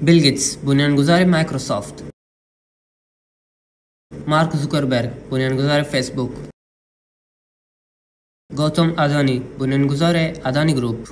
بیل گیتس، بنیانگذار مایکروسافت. مارک زوکربرگ، بنیانگذار فیسبوک. گوتم ادانی، بنیانگذار ادانی گروپ.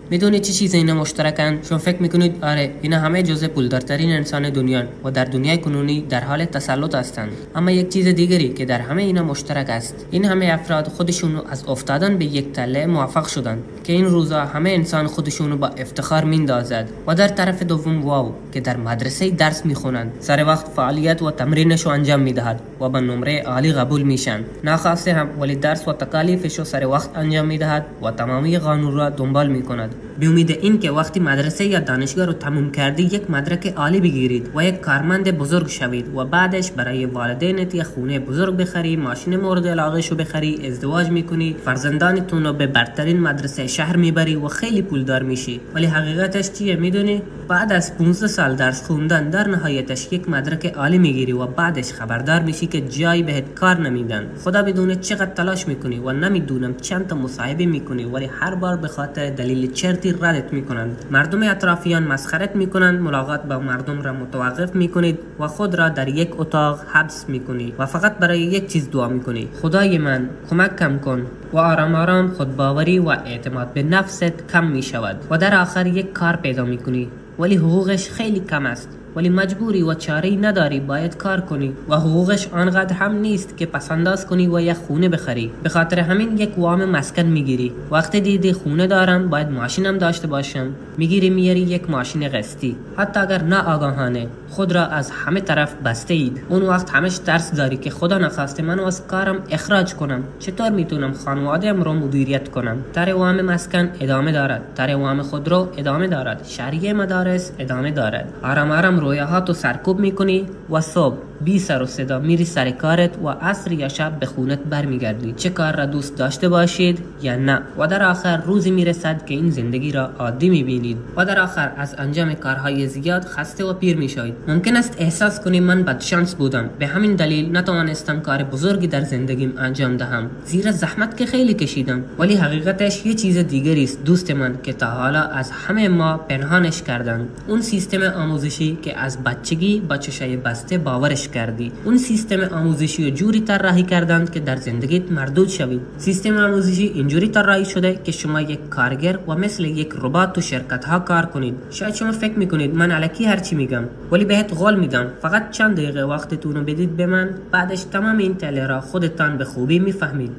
میدونید چه چیز اینا مشترکن؟ شما فکر میکنید آره اینا همه جزء پولدارترین انسان دنیان و در دنیای کنونی در حال تسلط هستند. اما یک چیز دیگری که در همه اینا مشترک است، این همه افراد خودشون از افتادن به یک تله موفق شدن که این روزا همه انسان خودشونو با افتخار میندازد. و در طرف دوم واو که در مدرسه درس میخونند، سر وقت فعالیت و تمرینشو انجام میدهد و با نمره عالی قبول میشن. ناخواسته هم ولی درس و تکالیفشو سر وقت انجام میدهد و تمامی قانون را دنبال میکند. به امید این که وقتی مدرسه یا دانشگاه رو تموم کردی یک مدرک عالی بگیرید و یک کارمند بزرگ شوید و بعدش برای والدینت یک خونه بزرگ بخری، ماشین مورد علاقه شو بخری، ازدواج میکنی، فرزندانتون رو به برترین مدرسه شهر میبری و خیلی پولدار میشی. ولی حقیقتش چیه میدونی؟ بعد از 15 سال درس خوندن در نهایتش یک مدرک عالی میگیری و بعدش خبردار میشی که جایی بهت کار نمیدن. خدا بدونه چقدر تلاش میکنی و نمیدونم چند تا مصاحبه میکنی ولی هر بار به خاطر دلیل چرتی ردت میکنند. مردم اطرافیان مسخرت میکنند، ملاقات با مردم را متوقف میکنید و خود را در یک اتاق حبس میکنی و فقط برای یک چیز دعا میکنی: خدای من کمکم کن. و آرام آرام خودباوری و اعتماد به نفست کم میشود و در آخر یک کار پیدا میکنی ولی حقوقش خیلی کم است، ولی مجبوری و چاره‌ای نداری، باید کار کنی و حقوقش آنقدر هم نیست که پسنداز کنی و یک خونه بخری. به خاطر همین یک وام مسکن میگیری. وقتی دیدی خونه دارم باید ماشینم داشته باشم، میگیری میاری یک ماشین قسطی. حتی اگر نه آگاهانه خود را از همه طرف بسته اید. اون وقت همش ترس داری که خدا نخواسته منو از کارم اخراج کنم، چطور میتونم خانواده‌ام رو مدیریت کنم؟ تر وام مسکن ادامه دارد، تر وام خودرو ادامه دارد، شهریه مدارس ادامه دارد. آرام آرام رویاهاتو سرکوب میکنی و صبح بی سر و صدا میری سر کارت و عصر یا شب به خونت برمیگردی، چه کار را دوست داشته باشید یا نه. و در آخر روزی میرسد که این زندگی را عادی میبینید و در آخر از انجام کارهای زیاد خسته و پیر میشوید. ممکن است احساس کنی من بدشانس بودم، به همین دلیل نتوانستم کار بزرگی در زندگیم انجام دهم، زیرا زحمت که خیلی کشیدم. ولی حقیقتش یه چیز دیگری است دوست من که تا حالا از همه ما پنهانش کردند. اون سیستم آموزشی که از بچگی با چشای بسته باورش کردی. اون سیستم آموزشی رو جوری طراحی کردند که در زندگیت مردود شوید. سیستم آموزشی اینجوری طراحی شده که شما یک کارگر و مثل یک ربات تو شرکت ها کار کنید. شاید شما فکر میکنید من الکی هرچی میگم، ولی بهت قول میدم فقط چند دقیقه وقتتون رو بدید به من، بعدش تمام این تله را خودتان به خوبی میفهمید.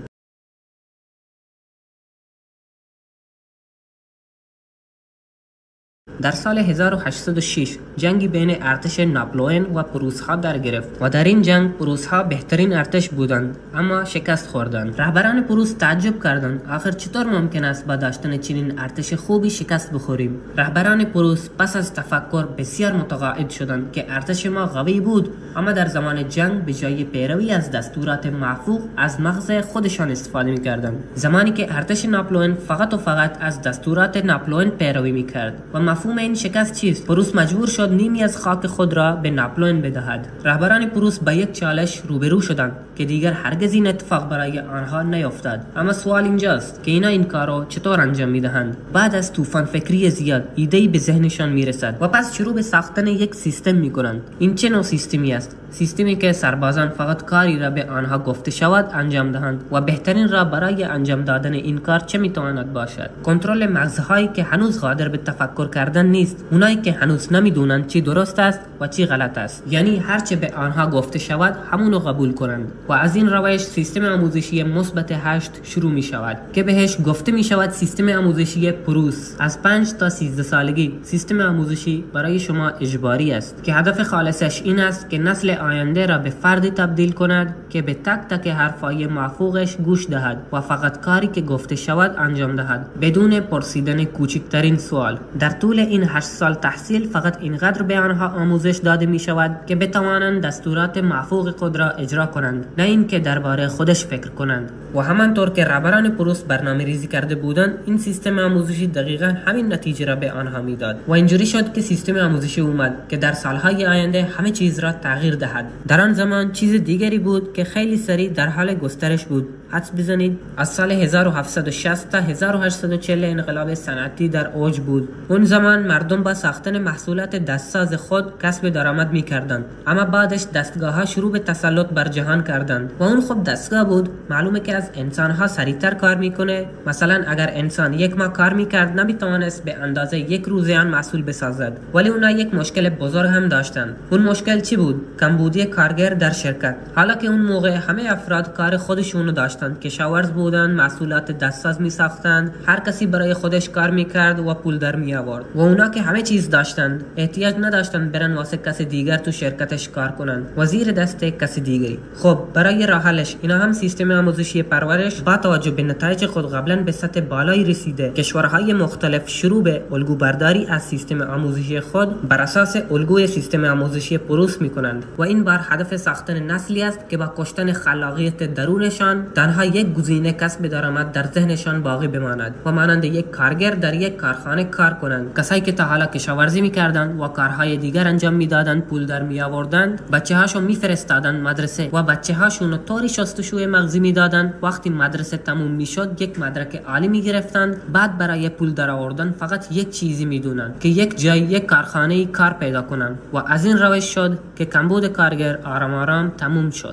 در سال 1806 جنگی بین ارتش ناپلئون و پروس‌ها در گرفت و در این جنگ پروس‌ها بهترین ارتش بودند اما شکست خوردند. رهبران پروس تعجب کردند آخر چطور ممکن است با داشتن چنین ارتش خوبی شکست بخوریم. رهبران پروس پس از تفکر بسیار متقاعد شدند که ارتش ما قوی بود اما در زمان جنگ به جای پیروی از دستورات محفوظ از مغز خودشان استفاده می‌کردند. زمانی که ارتش ناپلئون فقط و فقط از دستورات ناپلئون پیروی می‌کرد. و مفهوم این شکست چیست؟ پروس مجبور شد نیمی از خاک خود را به ناپلئون بدهد. رهبران پروس با یک چالش روبرو شدند که دیگر هرگز این اتفاق برای آنها نیفتاد. اما سوال اینجاست که اینا این کارو چطور انجام میدهند؟ بعد از طوفان فکری زیاد ایده‌ای به ذهنشان میرسد و پس شروع به ساختن یک سیستم میکنند. این چه نوع سیستمی است؟ سیستمی که سربازان فقط کاری را به آنها گفته شود انجام دهند و بهترین راه برای انجام دادن این کار چه میتواند باشد؟ کنترل مغزهایی که هنوز قادر به تفکر کردن نیست، اونایی که هنوز نمیدونند چی درست است و چی غلط است، یعنی هر چه به آنها گفته شود همونو قبول کنند. و از این روش سیستم آموزشی مثبت 8 شروع می شود که بهش گفته می شود سیستم آموزشی پروس. از 5 تا 13 سالگی سیستم آموزشی برای شما اجباری است که هدف خالصش این است که نسل آینده را به فردی تبدیل کند که به تک تک حرفای موافقش گوش دهد و فقط کاری که گفته شود انجام دهد بدون پرسیدن کوچکترین سوال. در طول این 8 سال تحصیل فقط اینقدر به آنها آموزش داده می شود که بتوانند دستورات محفوظ خود را اجرا کنند، نه اینکه درباره خودش فکر کنند. و همانطور که رهبران پروس برنامه ریزی کرده بودند، این سیستم آموزشی دقیقاً همین نتیجه را به آنها میداد و اینجوری شد که سیستم آموزشی اومد که در سالهای آینده همه چیز را تغییر دهد. در آن زمان چیز دیگری بود که خیلی سریع در حال گسترش بود، حدس بزنید از سال 1760 تا 1840 انقلاب صنعتی در اوج بود. اون زمان مردم با ساختن محصولات دستساز خود کسب درآمد می‌کردند، اما بعدش دستگاه‌ها شروع به تسلط بر جهان کردند و اون خب دستگاه بود، معلومه که از انسان‌ها سریعتر کار میکنه. مثلا اگر انسان یک ماه کار میکرد نمیتوانست به اندازه یک روزه آن محصول بسازد. ولی اونا یک مشکل بزرگ هم داشتند. اون مشکل چی بود؟ کمبودی کارگر در شرکت. حالا که اون موقع همه افراد کار خودشونو داشتند، کشاورز بودن، محصولات دستساز میساختند، هر کسی برای خودش کار میکرد و پول در می آورد. و اونا که همه چیز داشتند، احتیاج نداشتند برن واسه کسی دیگر تو شرکتش کار کنن و زیر دست کسی دیگری. خب برای راه حلش اینا هم سیستم آموزشی پرورش با توجه به نتایج خود قبلا به سطح بالایی رسیده. کشورهای مختلف شروع به الگو برداری از سیستم آموزشی خود بر اساس الگوی سیستم آموزشی پروس میکنند و این بر هدف ساختن نسلی است که با کشتن خلاقیت درونشان تنها یک گزینه کسب درآمد در ذهنشان باقی بماند و مانند یک کارگر در یک کارخانه کار کنند. کسایی که تا حالا کشاورزی میکردند و کارهای دیگر انجام میدادند، پول در میآوردند، بچه‌هاشو میفرستادند مدرسه و بچه‌هاشونو طوری شستشوی مغزی میدادند. وقتی مدرسه تموم میشد یک مدرک عالی میگرفتند. بعد برای پول در آوردن فقط یک چیزی میدونن که یک جای یک کارخانه کار پیدا کنن و از این روش شد که کمبود کارگر آرام آرام تموم شد.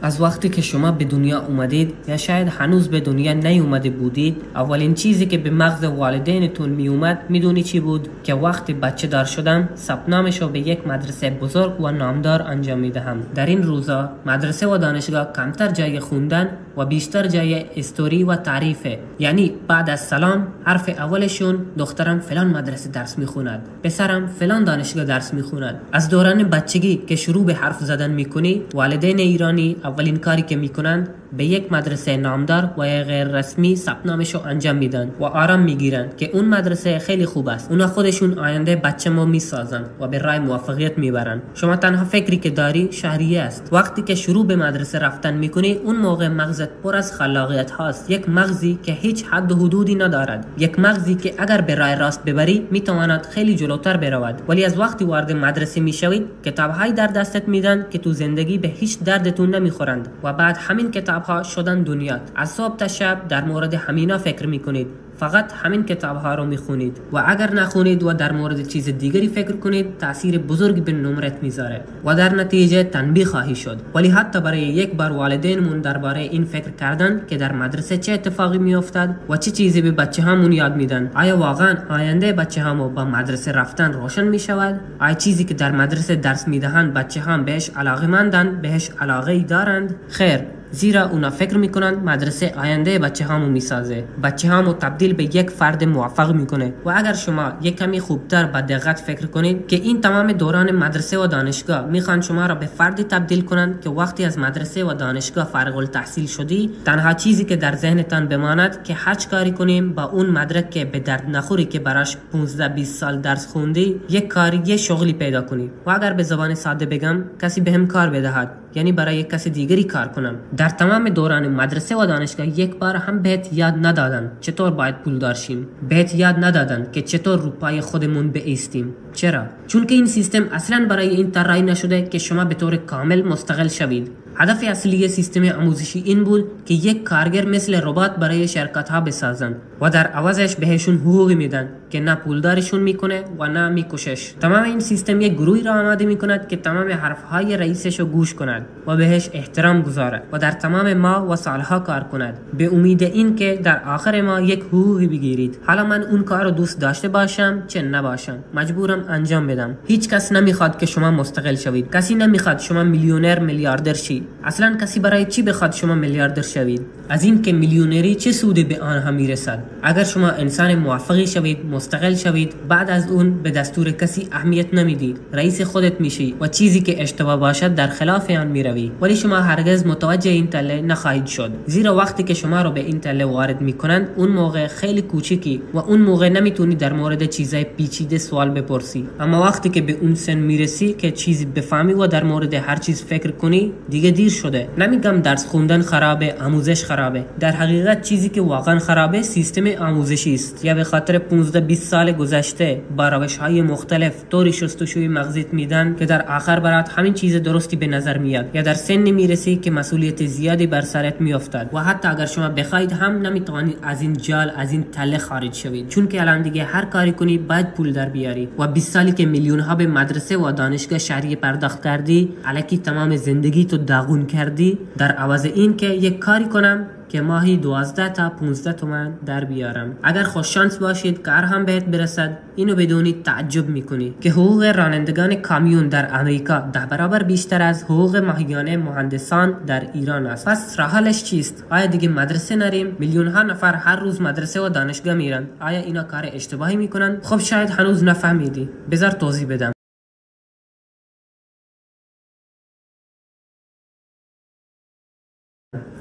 از وقتی که شما به دنیا اومدید یا شاید هنوز به دنیا نیومده بودید، اولین چیزی که به مغز والدینتون می اومد میدونی چی بود؟ که وقتی بچه دار شدم ثبت نامشو به یک مدرسه بزرگ و نامدار انجام میدهم. در این روزا مدرسه و دانشگاه کمتر جای خوندن و بیشتر جای استوری و تعریفه. یعنی بعد از سلام حرف اولشون دخترم فلان مدرسه درس میخوند، پسرم فلان دانشگاه درس میخوند. از دوران بچگی که شروع به حرف زدن میکنی، والدین ایرانی اولین کاری که میکنند به یک مدرسه نامدار و غیر رسمی ثبت نامشو انجام میدن و آرام میگیرن که اون مدرسه خیلی خوب است، اونا خودشون آینده بچه‌مو میسازن و به راه موفقیت میبرن. شما تنها فکری که داری شهریه است. وقتی که شروع به مدرسه رفتن میکنی، اون موقع مغزت پر از خلاقیت هاست، یک مغزی که هیچ حد و حدودی ندارد، یک مغزی که اگر به راه راست ببری میتواند خیلی جلوتر برود. ولی از وقتی وارد مدرسه میشوید، کتاب‌های در دستت میدن که تو زندگی به هیچ دردتون نمیخورند و بعد همین کتاب‌ها شدن دنیات. از صبح تا شب در مورد همینا فکر میکنید، فقط همین کتاب‌ها رو میخونید و اگر نخونید و در مورد چیز دیگری فکر کنید، تأثیر بزرگی به نمرت میذاره و در نتیجه تنبیه خواهی شد. ولی حتی برای یک بار والدینمون درباره این فکر کردن که در مدرسه چه اتفاقی میافتاد و چه چیزی به بچه‌هامون یاد میدن. آیا واقعا آینده بچه‌هامون با مدرسه رفتن روشن میشود؟ آیا چیزی که در مدرسه درس میدهند بچه‌هام بهش علاقه‌مندند، بهش علاقه‌ای دارند؟ خیر، زیرا اونا فکر میکنند مدرسه آینده بچه‌هامو میسازه، بچه‌هامو تبدیل به یک فرد موفق میکنه. و اگر شما یک کمی خوبتر با دقت فکر کنید که این تمام دوران مدرسه و دانشگاه میخوان شما را به فردی تبدیل کنند که وقتی از مدرسه و دانشگاه فارغ التحصیل شدی، تنها چیزی که در ذهنتان بماند که هر کاری کنیم با اون مدرک که به درد نخوری که براش 15-20 سال درس خوندی، یک کاری، یک شغلی پیدا کنی. و اگر به زبان ساده بگم، کسی بهم کار بدهد، یعنی برای کسی دیگری کار کنم. در تمام دوران مدرسه و دانشگاه یک بار هم بهت یاد ندادن چطور باید پولدار شیم، بهت یاد ندادن که چطور رو پای خودمون بایستیم. چرا؟ چون که این سیستم اصلا برای این طراحی نشده که شما به طور کامل مستقل شوید. هدف اصلی سیستم آموزشی این بود که یک کارگر مثل ربات برای شرکت ها بسازن و در عوضش بهشون حقوقی میدن که نه پولدارشون میکنه و نه میکشش. تمام این سیستم یک گروهی را آماده میکند که تمام حرفهای رئیسش رو گوش کند و بهش احترام گذارد و در تمام ماه و سالها کار کند به امید این که در آخر ماه یک حقوقی بگیرید. حالا من اون کار رو دوست داشته باشم چه نباشم، مجبورم انجام بدم. هیچ کس نمیخواد که شما مستقل شوید، کسی نمیخواد شما میلیونر میلیاردر شید. اصلا کسی برای چی بخواد شما میلیاردر شوید؟ از این که میلیونری چه سودی به آنها میرسد؟ اگر شما انسان موفقی شوید، مستقل شوید، بعد از اون به دستور کسی اهمیت نمیدید، رئیس خودت میشی و چیزی که اشتباه باشد در خلاف آن میروی. ولی شما هرگز متوجه این تله نخواهید شد، زیرا وقتی که شما رو به این تله وارد میکنند اون موقع خیلی کوچیکی و اون موقع نمیتونی در مورد چیزای پیچیده سوال بپرسی. اما وقتی که به اون سن میرسی که چیزی بفهمی و در مورد هر چیز فکر کنی، دیگه دیر شده. نمیگم درس خوندن خرابه، آموزش خرابه. در حقیقت چیزی که واقعا خرابه سیستم آموزشی است. یا به خاطر 15-20 سال گذشته با روش‌های مختلف طوری شستشوی مغزیت میدن که در آخر برات همین چیز درستی به نظر میاد. یا در سن میرسی که مسئولیت زیادی بر سرت میافتد و حتی اگر شما بخواید هم نمیتوانید از این جال، از این تله خارج شوید، چون که الان دیگه هر کاری کنی باید پول در بیاری. و 20 سالی که میلیون ها به مدرسه و دانشگاه شهری پرداخت کردی، الکی تمام زندگی تو داغون کردی در عوض این که یک کاری کنم که ماهی 12 تا 15 تومن در بیارم. اگر خوش شانس باشید کار هم بهت برسد، اینو بدونید تعجب میکنی که حقوق رانندگان کامیون در امریکا 10 برابر بیشتر از حقوق ماهیانه مهندسان در ایران است. پس راه حلش چیست؟ آیا دیگه مدرسه نریم؟ میلیون ها نفر هر روز مدرسه و دانشگاه میرن. آیا اینا کار اشتباهی میکنن؟ خب شاید هنوز نفهمیدی. بذار توضیح بدم.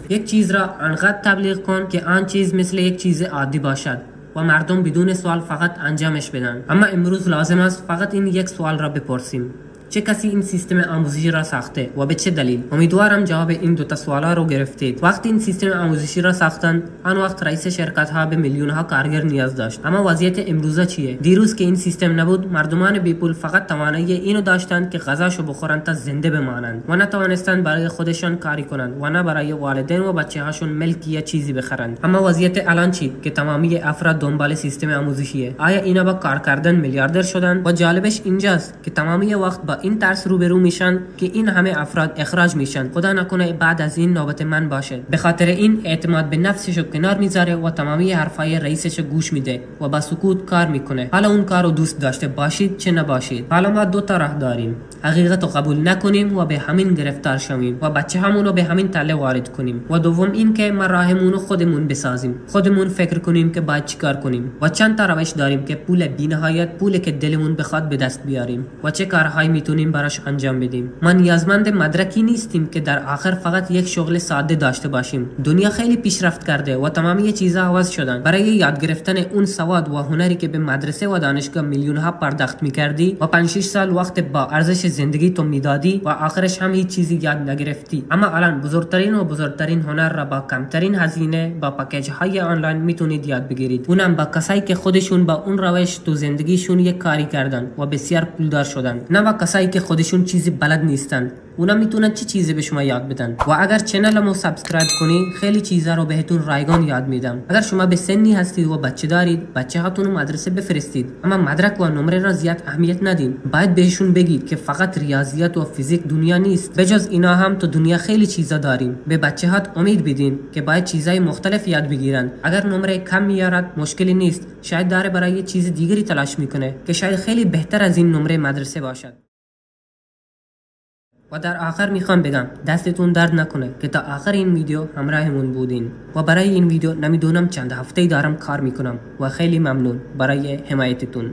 یک چیز را انقدر تبلیغ کن که آن چیز مثل یک چیز عادی باشد و مردم بدون سوال فقط انجامش بدن. اما امروز لازم است فقط این یک سوال را بپرسیم: چه کسی این سیستم آموزشی را ساخته و به چه دلیل؟ امیدوارم جواب این دو تا سوالا رو گرفتید. وقتی این سیستم آموزشی را ساختن، آن وقت رئیس شرکت ها به میلیون ها کارگر نیاز داشت. اما وضعیت امروزه چیه؟ دیروز که این سیستم نبود، مردمان بی پول فقط توانایی اینو داشتند که غذاشو بخورن تا زنده بمانند و نتوانستند برای خودشان کاری کنند و نه برای والدین و بچه‌هاشون ملک یا چیزی بخرند. اما وضعیت الان چی که تمامی افراد دنبال سیستم آموزشیه؟ آیا اینا با کار کردن میلیاردر شدن؟ و جالبش اینجاست که تمامی وقت با این ترس روبرو میشن که این همه افراد اخراج میشن. خدا نکنه بعد از این نوبت من باشه. به خاطر این اعتماد به نفسشو کنار میذاره و تمامی حرفای رئیسشو گوش میده و با سکوت کار میکنه. حالا اون کارو دوست داشته باشید چه نباشید. حالا ما دو تا راه داریم: حقیقتو قبول نکنیم و به همین گرفتار شویم و بچه همونو به همین تله وارد کنیم، و دوم این که ما راهمونو خودمون بسازیم، خودمون فکر کنیم که باید چیکار کنیم. و چند تا روش داریم که پول بی‌نهایت، پولی که دلمون بخواد به دست بیاریم و چه کارهایی میتونیم براش انجام بدیم. ما نیازمند مدرکی نیستیم که در آخر فقط یک شغل ساده داشته باشیم. دنیا خیلی پیشرفت کرده و تمامی چیزا عوض شدن. برای یاد گرفتن اون سواد و هنری که به مدرسه و دانشگاه میلیون ها پرداخت میکردی و 5-6 سال وقت با ارزش زندگی تو میدادی و آخرش هم هیچ چیزی یاد نگرفتی. اما الان بزرگترین هنر را با کمترین هزینه با پکیج های آنلاین میتونید یاد بگیرید. اونم با کسایی که خودشون با اون روش تو زندگیشون یک کاری کردن و بسیار پولدار شدن، نه با کسایی که خودشون چیزی بلد نیستن. اونا میتونن چه چیزی به شما یاد بدن. و اگر چنلمو سابسکرایب کنی، خیلی چیزا رو بهتون رایگان یاد میدم. اگر شما به سنی هستید و بچه دارید، بچه هاتون مدرسه بفرستید، اما مدرک و نمره را زیاد اهمیت ندین. باید بهشون بگید که فقط ریاضیات و فیزیک دنیا نیست، بجز اینا هم تو دنیا خیلی چیزا داریم. به بچه هات امید بدین که باید چیزای مختلف یاد بگیرن. اگر نمره کم میارد مشکلی نیست، شاید داره برای چیز دیگری تلاش میکنه که شاید خیلی بهتر از این نمره مدرسه باشد. و در آخر میخوام بگم دستتون درد نکنه که تا آخر این ویدیو همراهمون بودین و برای این ویدیو نمیدونم چند هفته دارم کار میکنم و خیلی ممنون برای حمایتتون.